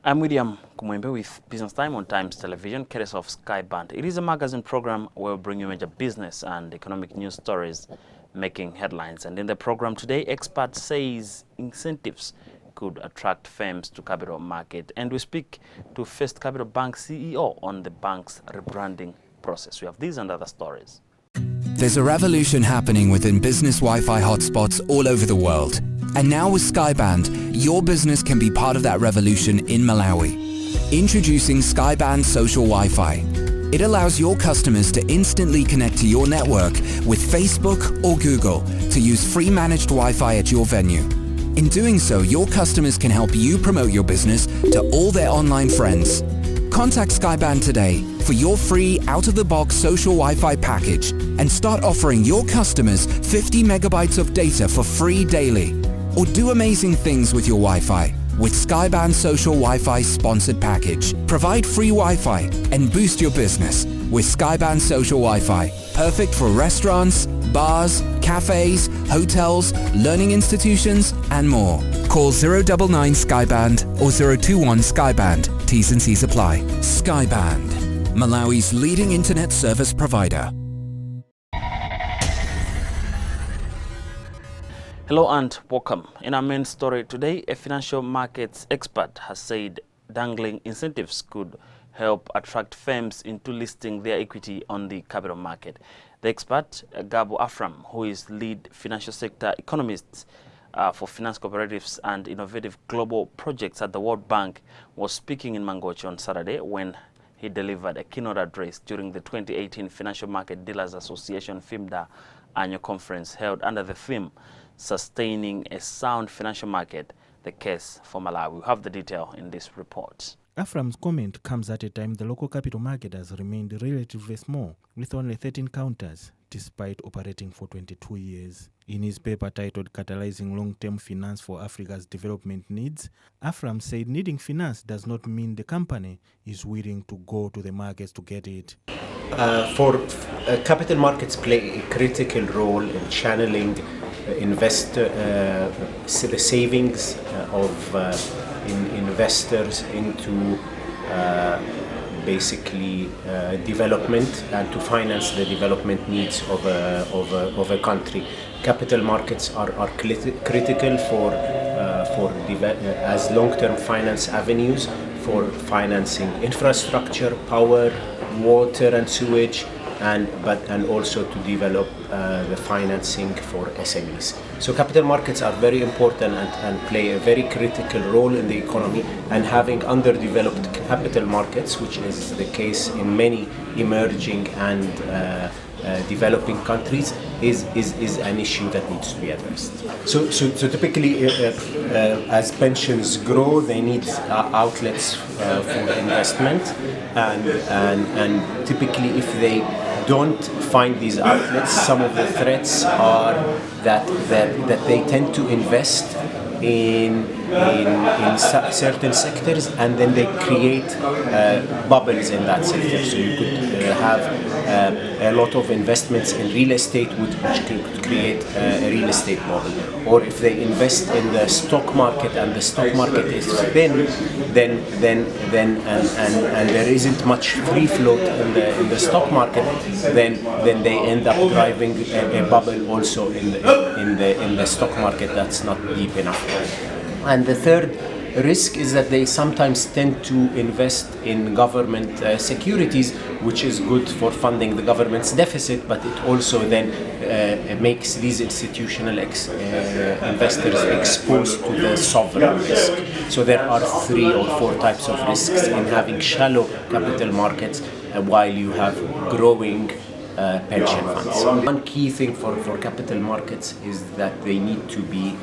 I'm William Kumwembe with Business Time on Times Television, courtesy of Sky Band. It is a magazine program where we bring you major business and economic news stories making headlines. And in the program today, expert says incentives could attract firms to capital market. And we speak to First Capital Bank CEO on the bank's rebranding process. We have these and other stories. There's a revolution happening within business Wi-Fi hotspots all over the world. And now with Skyband, your business can be part of that revolution in Malawi. Introducing Skyband Social Wi-Fi. It allows your customers to instantly connect to your network with Facebook or Google to use free managed Wi-Fi at your venue. In doing so, your customers can help you promote your business to all their online friends. Contact Skyband today for your free out-of-the-box social Wi-Fi package and start offering your customers 50 megabytes of data for free daily. Or do amazing things with your Wi-Fi with Skyband Social Wi-Fi sponsored package. Provide free Wi-Fi and boost your business with Skyband Social Wi-Fi. Perfect for restaurants, bars, cafes, hotels, learning institutions, and more. Call 099 Skyband or 021 Skyband. T's and C's apply. Skyband, Malawi's leading internet service provider. Hello and welcome. In our main story today, a financial markets expert has said dangling incentives could help attract firms into listing their equity on the capital market. The expert, Gabo Afram, who is lead financial sector economist for finance cooperatives and innovative global projects at the World Bank, was speaking in Mangochi on Saturday when he delivered a keynote address during the 2018 Financial Market Dealers Association FIMDA annual conference held under the theme Sustaining a Sound Financial Market, the case for Malawi. We have the detail in this report. Afram's comment comes at a time the local capital market has remained relatively small, with only 13 counters, despite operating for 22 years. In his paper titled Catalyzing Long-Term Finance for Africa's Development Needs, Afram said needing finance does not mean the company is willing to go to the markets to get it. Capital markets play a critical role in channeling the savings of investors into basically development and to finance the development needs of a country. Capital markets are critical for as long-term finance avenues for financing infrastructure, power, water and sewage, and also to develop the financing for SMEs. So capital markets are very important and play a very critical role in the economy, and having underdeveloped capital markets, which is the case in many emerging and developing countries, is an issue that needs to be addressed. So typically, as pensions grow, they need outlets for investment, and typically, if they don't find these outlets, some of the threats are that they tend to invest in certain sectors, and then they create bubbles in that sector. So you could have a lot of investments in real estate, which could create a real estate bubble. Or if they invest in the stock market and the stock market is thin, then there isn't much free float in the stock market, then they end up driving a bubble also in the stock market that's not deep enough. And the third risk is that they sometimes tend to invest in government securities, which is good for funding the government's deficit, but it also then makes these institutional investors exposed to the sovereign risk. So there are 3 or 4 types of risks in having shallow capital markets while you have growing pension funds. One key thing for capital markets is that they need to be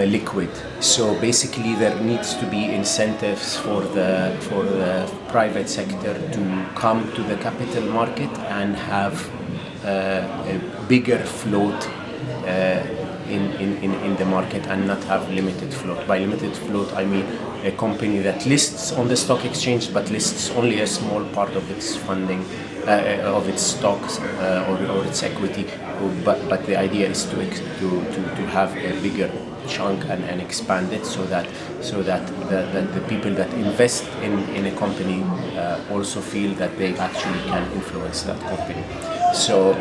liquid. So basically, there needs to be incentives for the private sector to come to the capital market and have a bigger float in the market, and not have limited float. By limited float, I mean a company that lists on the stock exchange but lists only a small part of its funding, of its stocks or its equity but the idea is to have a bigger chunk and expand it so that the people that invest in a company also feel that they actually can influence that company, so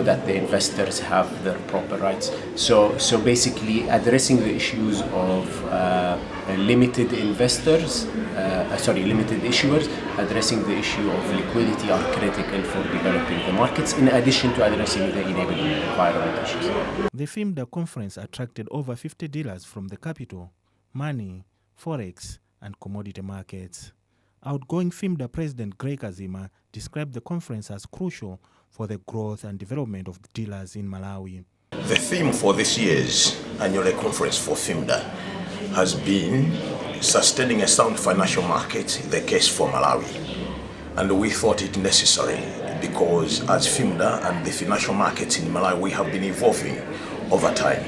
that the investors have their proper rights. So basically addressing the issues of limited issuers, addressing the issue of liquidity are critical for developing the markets, in addition to addressing the enabling environment issues. The FIMDA conference attracted over 50 dealers from the capital, money, forex, and commodity markets. Outgoing FIMDA President Greg Azima described the conference as crucial for the growth and development of dealers in Malawi. The theme for this year's annual conference for FIMDA has been sustaining a sound financial market, the case for Malawi. And we thought it necessary because as FIMDA and the financial markets in Malawi, we have been evolving over time.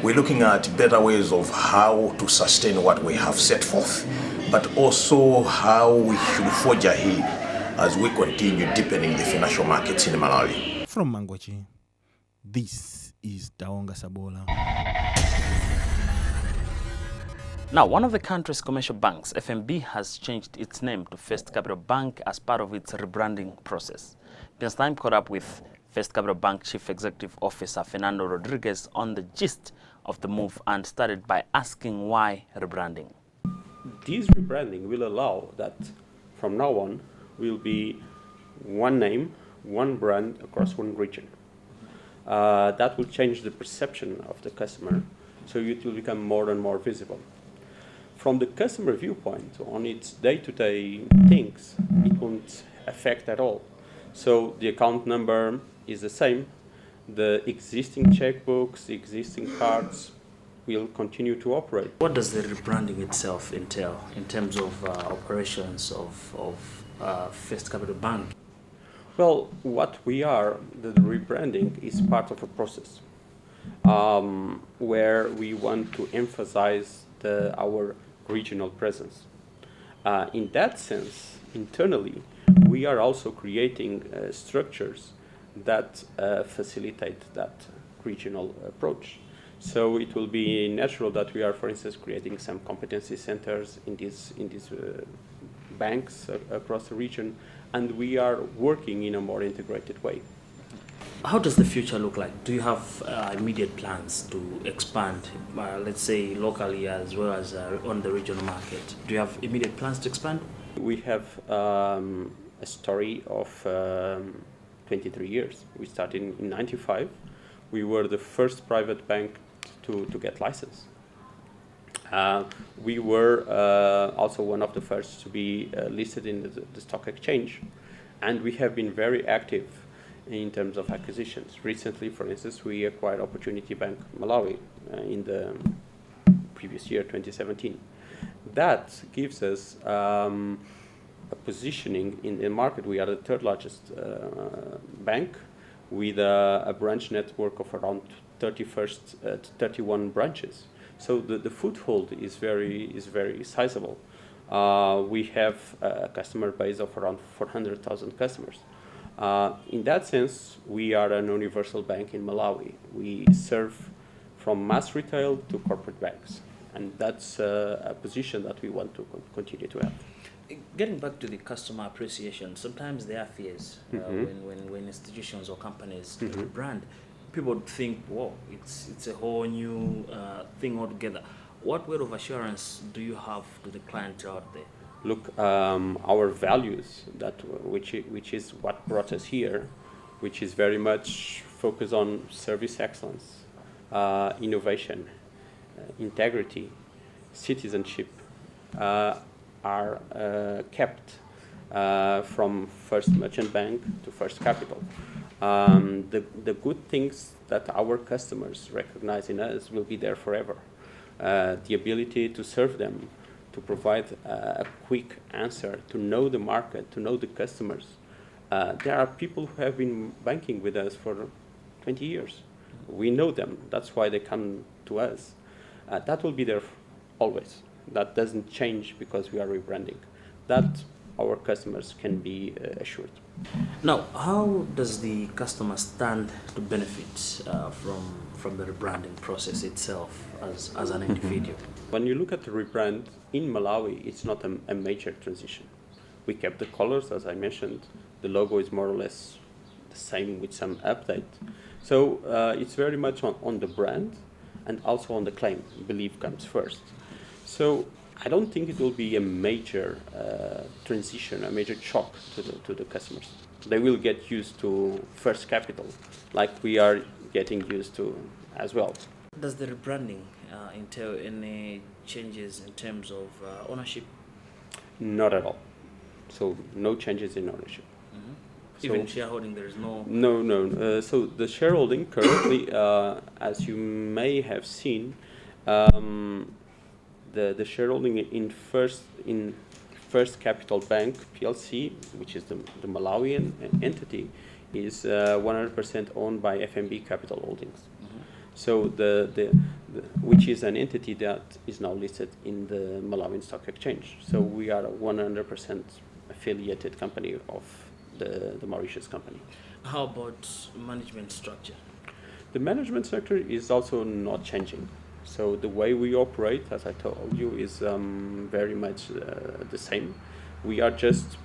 We're looking at better ways of how to sustain what we have set forth, but also how we should forge ahead as we continue deepening the financial markets in Malawi. From Mangochi, this is Daonga Sabola. Now, one of the country's commercial banks, FNB, has changed its name to First Capital Bank as part of its rebranding process. This time caught up with First Capital Bank Chief Executive Officer Fernando Rodriguez on the gist of the move and started by asking why rebranding. This rebranding will allow that from now on will be one name, one brand across one region. That will change the perception of the customer, so it will become more and more visible. From the customer viewpoint, on its day-to-day things, it won't affect at all. So the account number is the same. The existing checkbooks, the existing cards will continue to operate. What does the rebranding itself entail in terms of operations of First Capital Bank? Well, what we are, the rebranding is part of a process where we want to emphasize our regional presence. In that sense, internally, we are also creating structures that facilitate that regional approach. So it will be natural that we are, for instance, creating some competency centers in these banks across the region, and we are working in a more integrated way. How does the future look like? Do you have immediate plans to expand, let's say locally as well as on the regional market? Do you have immediate plans to expand? We have a story of 23 years. We started in 95. We were the first private bank to get license. We were also one of the first to be listed in the stock exchange, and we have been very active in terms of acquisitions. Recently, for instance, we acquired Opportunity Bank Malawi in the previous year, 2017. That gives us a positioning in the market. We are the third largest bank with a branch network of around 31 branches. So the foothold is very sizable. We have a customer base of around 400,000 customers. In that sense, we are an universal bank in Malawi. We serve from mass retail to corporate banks, and that's a position that we want to continue to have. Getting back to the customer appreciation, sometimes there are fears when institutions or companies rebrand. People think, whoa, it's a whole new thing altogether. What word of assurance do you have to the clientele out there? Look, our values, which is what brought us here, which is very much focused on service excellence, innovation, integrity, citizenship, are kept from First Merchant Bank to First Capital. The good things that our customers recognize in us will be there forever. The ability to serve them, to provide a quick answer, to know the market, to know the customers. There are people who have been banking with us for 20 years. We know them. That's why they come to us. That will be there always. That doesn't change because we are rebranding. That our customers can be assured. Now, how does the customer stand to benefit from the rebranding process itself as an individual? When you look at the rebrand in Malawi, it's not a major transition. We kept the colors, as I mentioned. The logo is more or less the same with some update. So it's very much on the brand and also on the claim. Belief comes first. So I don't think it will be a major transition, a major shock to the customers. They will get used to First Capital, like we are getting used to as well. Does the rebranding entail any changes in terms of ownership? Not at all. So no changes in ownership. Mm-hmm. Even shareholding, there is no... No. So the shareholding currently, as you may have seen, the shareholding in First Capital Bank PLC, which is the Malawian entity, is 100% owned by FNB Capital Holdings. Mm-hmm. So which is an entity that is now listed in the Malawi Stock Exchange. So we are a 100% affiliated company of the Mauritius company. How about management structure? The management structure is also not changing. So the way we operate, as I told you, is very much the same. We are just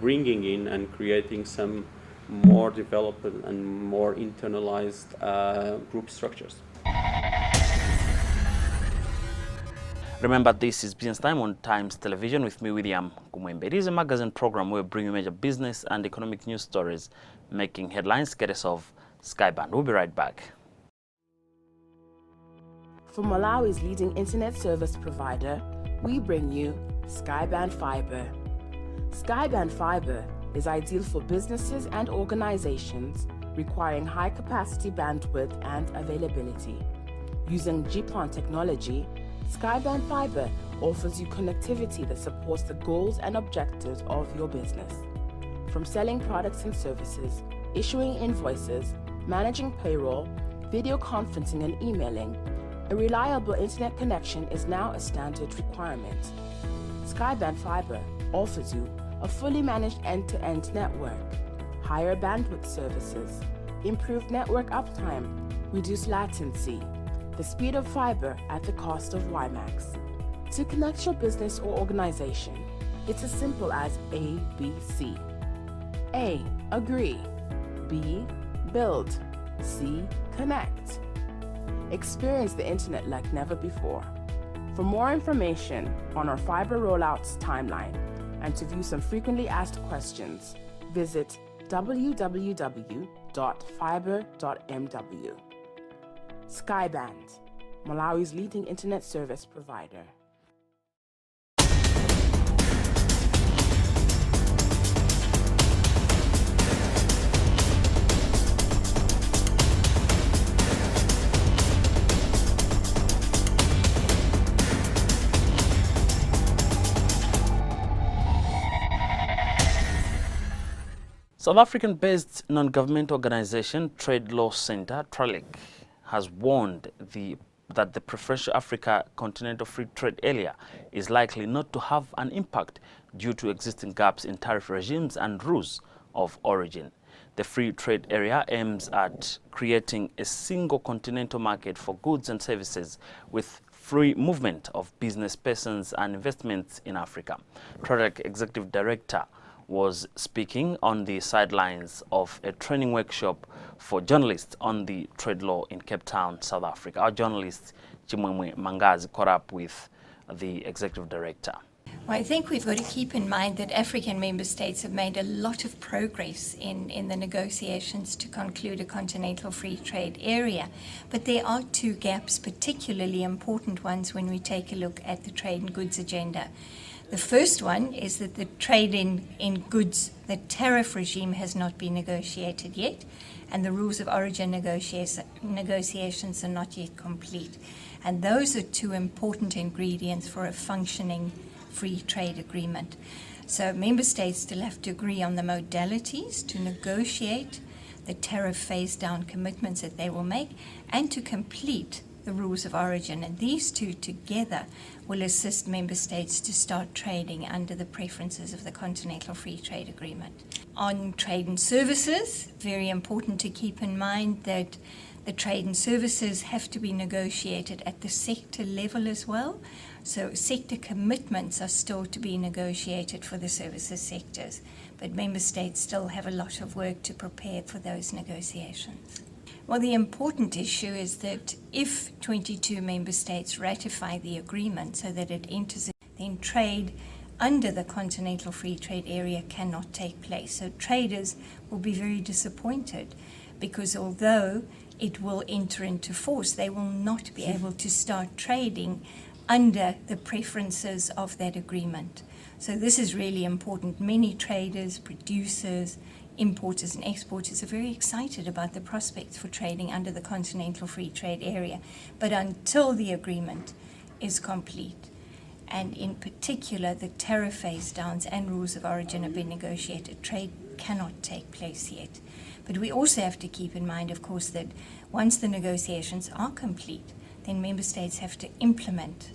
bringing in and creating some more developed and more internalized group structures. Remember, this is Business Time on Times Television with me, William Kumwembe. It is a magazine program where we bring you major business and economic news stories making headlines. Get us off Skyband. We'll be right back. From Malawi's leading internet service provider, we bring you Skyband Fiber. Skyband Fiber is ideal for businesses and organizations requiring high-capacity bandwidth and availability. Using GPON technology, Skyband Fiber offers you connectivity that supports the goals and objectives of your business. From selling products and services, issuing invoices, managing payroll, video conferencing and emailing, a reliable internet connection is now a standard requirement. Skyband Fiber offers you a fully managed end-to-end network, higher bandwidth services, improved network uptime, reduced latency, the speed of fiber at the cost of WiMAX. To connect your business or organization, it's as simple as A, B, C. A, agree. B, build. C, connect. Experience the internet like never before. For more information on our fiber rollouts timeline and to view some frequently asked questions, visit www.fiber.mw. Skyband, Malawi's leading internet service provider. South African-based non-government organization Trade Law Center, TRALIC, has warned that the Preferential Africa Continental Free Trade Area is likely not to have an impact due to existing gaps in tariff regimes and rules of origin. The free trade area aims at creating a single continental market for goods and services with free movement of business persons and investments in Africa. TRALIC Executive Director was speaking on the sidelines of a training workshop for journalists on the trade law in Cape Town, South Africa. Our journalist, Chimwemwe Mangazi, caught up with the executive director. Well, I think we've got to keep in mind that African member states have made a lot of progress in the negotiations to conclude a continental free trade area. But there are two gaps, particularly important ones, when we take a look at the trade and goods agenda. The first one is that the trade in goods, the tariff regime has not been negotiated yet, and the rules of origin negotiations are not yet complete. And those are two important ingredients for a functioning free trade agreement. So member states still have to agree on the modalities to negotiate the tariff phase down commitments that they will make and to complete the rules of origin. And these two together will assist member states to start trading under the preferences of the Continental Free Trade Agreement. On trade and services, very important to keep in mind that the trade and services have to be negotiated at the sector level as well. So sector commitments are still to be negotiated for the services sectors, but member states still have a lot of work to prepare for those negotiations. Well, the important issue is that if 22 member states ratify the agreement so that it enters, then trade under the Continental Free Trade Area cannot take place. So traders will be very disappointed because although it will enter into force, they will not be able to start trading under the preferences of that agreement. So this is really important. Many traders, producers, importers and exporters are very excited about the prospects for trading under the Continental Free Trade Area. But until the agreement is complete, and in particular the tariff phase downs and rules of origin have been negotiated, trade cannot take place yet. But we also have to keep in mind, of course, that once the negotiations are complete, then member states have to implement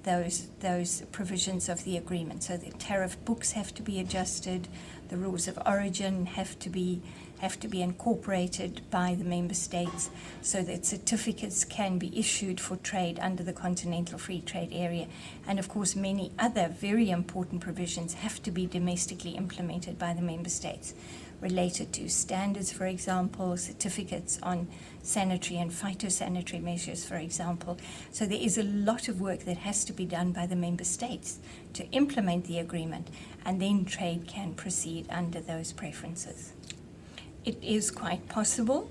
those provisions of the agreement. So the tariff books have to be adjusted, the rules of origin have to be incorporated by the member states so that certificates can be issued for trade under the Continental Free Trade Area. And of course, many other very important provisions have to be domestically implemented by the member states, related to standards, for example, certificates on sanitary and phytosanitary measures, for example. So there is a lot of work that has to be done by the member states to implement the agreement, and then trade can proceed under those preferences. It is quite possible.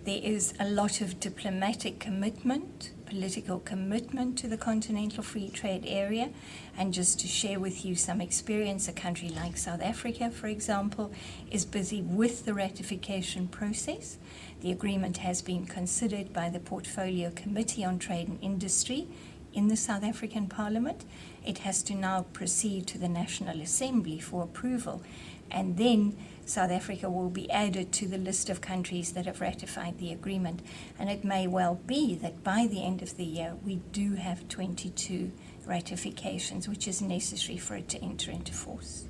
There is a lot of diplomatic commitment, political commitment to the Continental Free Trade Area. And just to share with you some experience, a country like South Africa, for example, is busy with the ratification process. The agreement has been considered by the Portfolio Committee on Trade and Industry in the South African Parliament. It has to now proceed to the National Assembly for approval, and then South Africa will be added to the list of countries that have ratified the agreement. And it may well be that by the end of the year, we do have 22 ratifications, which is necessary for it to enter into force.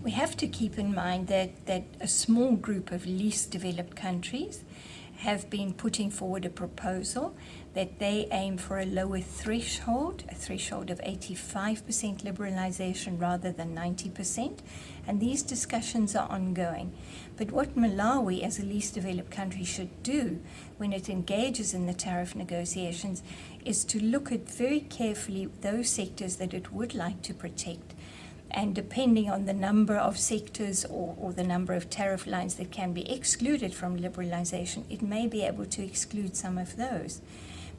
We have to keep in mind that a small group of least developed countries have been putting forward a proposal that they aim for a lower threshold, a threshold of 85% liberalization rather than 90%. And these discussions are ongoing. But what Malawi, as a least developed country, should do when it engages in the tariff negotiations is to look at very carefully those sectors that it would like to protect. And depending on the number of sectors or the number of tariff lines that can be excluded from liberalization, it may be able to exclude some of those.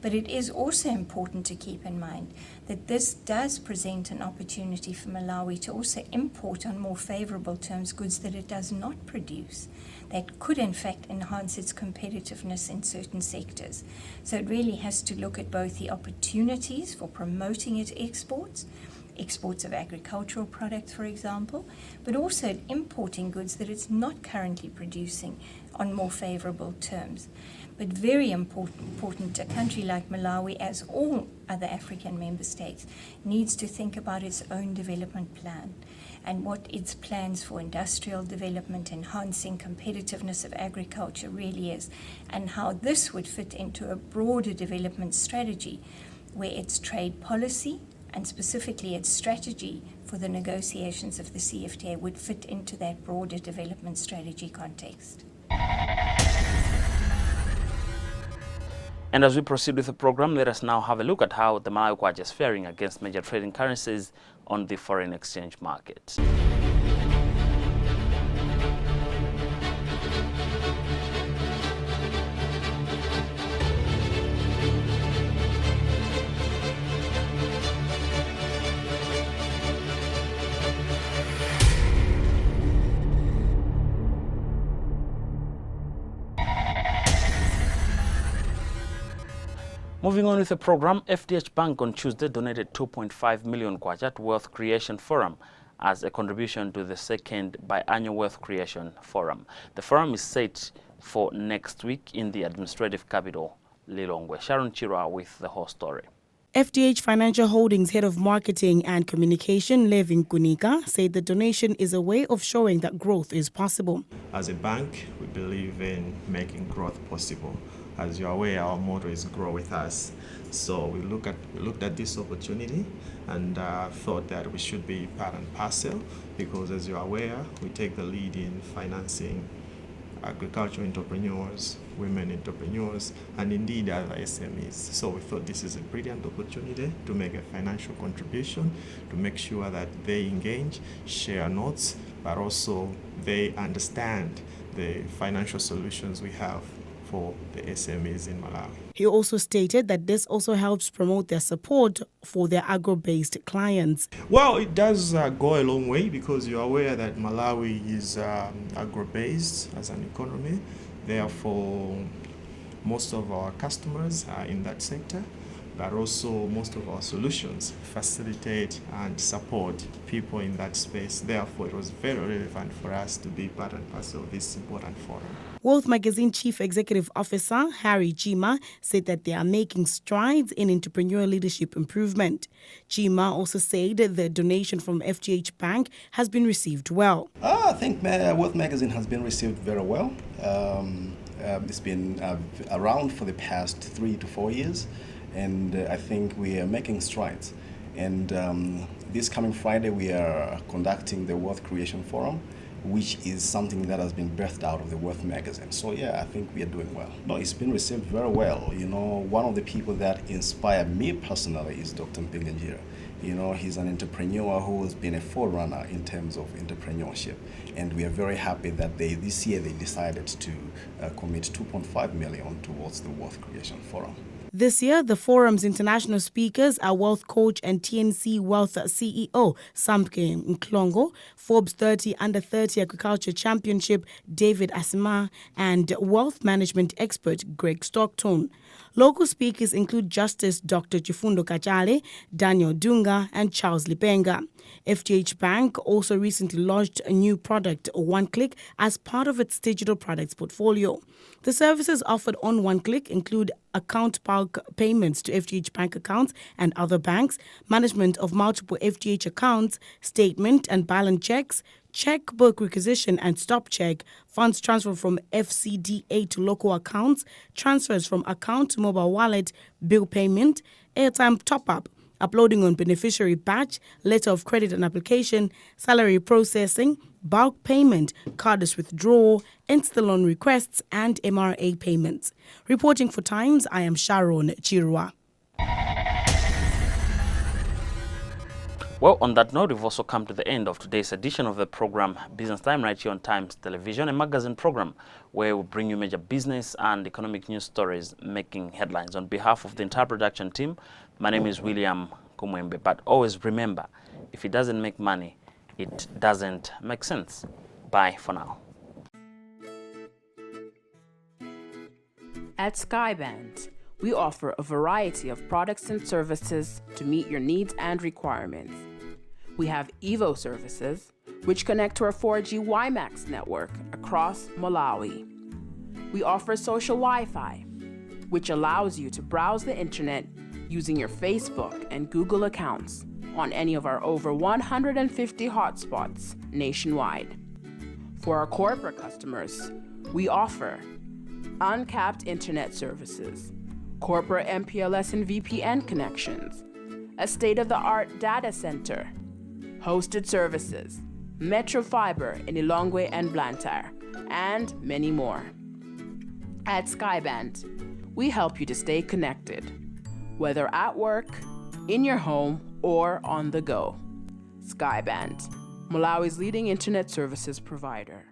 But it is also important to keep in mind that this does present an opportunity for Malawi to also import on more favorable terms goods that it does not produce, that could in fact enhance its competitiveness in certain sectors. So it really has to look at both the opportunities for promoting its exports of agricultural products, for example, but also importing goods that it's not currently producing on more favorable terms. But very important, a country like Malawi, as all other African member states, needs to think about its own development plan and what its plans for industrial development, enhancing competitiveness of agriculture really is, and how this would fit into a broader development strategy where its trade policy and specifically its strategy for the negotiations of the CFTA would fit into that broader development strategy context. And as we proceed with the program, let us now have a look at how the Malawi kwacha is faring against major trading currencies on the foreign exchange market. Moving on with the program, FDH Bank on Tuesday donated 2.5 million kwacha to Wealth Creation Forum as a contribution to the second biannual Wealth Creation Forum. The forum is set for next week in the administrative capital Lilongwe. Sharon Chirwa with the whole story. FDH Financial Holdings Head of Marketing and Communication, Levin Kunika, said the donation is a way of showing that growth is possible. As a bank, we believe in making growth possible. As you're aware, our motto is grow with us. So we looked at this opportunity and thought that we should be part and parcel, because as you're aware, we take the lead in financing agricultural entrepreneurs, women entrepreneurs, and indeed other SMEs. So we thought this is a brilliant opportunity to make a financial contribution, to make sure that they engage, share notes, but also they understand the financial solutions we have for the SMEs in Malawi. He also stated that this also helps promote their support for their agro-based clients. Well, it does go a long way, because you're aware that Malawi is agro-based as an economy. Therefore, most of our customers are in that sector, but also most of our solutions facilitate and support people in that space. Therefore, it was very relevant for us to be part and parcel of this important forum. Wealth Magazine Chief Executive Officer Harry Chima said that they are making strides in entrepreneurial leadership improvement. Chima also said the donation from FGH Bank has been received well. I think Wealth Magazine has been received very well. It's been around for the past 3 to 4 years, and I think we are making strides. And this coming Friday, we are conducting the Wealth Creation Forum, which is something that has been birthed out of the Wealth Magazine. So yeah, I think we are doing well. No, it's been received very well. You know, one of the people that inspired me personally is Dr. Mpinganjira. You know, he's an entrepreneur who has been a forerunner in terms of entrepreneurship. And we are very happy that this year they decided to commit 2.5 million towards the Wealth Creation Forum. This year, the forum's international speakers are wealth coach and TNC Wealth CEO Samke Nklongo, Forbes 30 Under 30 Agriculture Championship David Asima, and wealth management expert Greg Stockton. Local speakers include Justice Dr. Chifundo Kachale, Daniel Dunga, and Charles Lipenga. FGH Bank also recently launched a new product, OneClick, as part of its digital products portfolio. The services offered on OneClick include account bulk payments to FGH Bank accounts and other banks, management of multiple FGH accounts, statement and balance checks, checkbook requisition and stop check, funds transfer from FCDA to local accounts, transfers from account to mobile wallet, bill payment, airtime top-up, uploading on beneficiary badge, letter of credit and application, salary processing, bulk payment, cardless withdrawal, instant loan requests, and MRA payments. Reporting for Times, I am Sharon Chirwa. Well, on that note, we've also come to the end of today's edition of the program Business Time, right here on Times Television, a magazine program where we bring you major business and economic news stories making headlines. On behalf of the entire production team, my name is William Kumwembe. But always remember, if it doesn't make money, it doesn't make sense. Bye for now. At Skyband, we offer a variety of products and services to meet your needs and requirements. We have Evo services, which connect to our 4G WiMAX network across Malawi. We offer social Wi-Fi, which allows you to browse the internet using your Facebook and Google accounts on any of our over 150 hotspots nationwide. For our corporate customers, we offer uncapped internet services, corporate MPLS and VPN connections, a state-of-the-art data center, hosted services, Metro Fiber in Lilongwe and Blantyre, and many more. At Skyband, we help you to stay connected, whether at work, in your home, or on the go. Skyband, Malawi's leading internet services provider.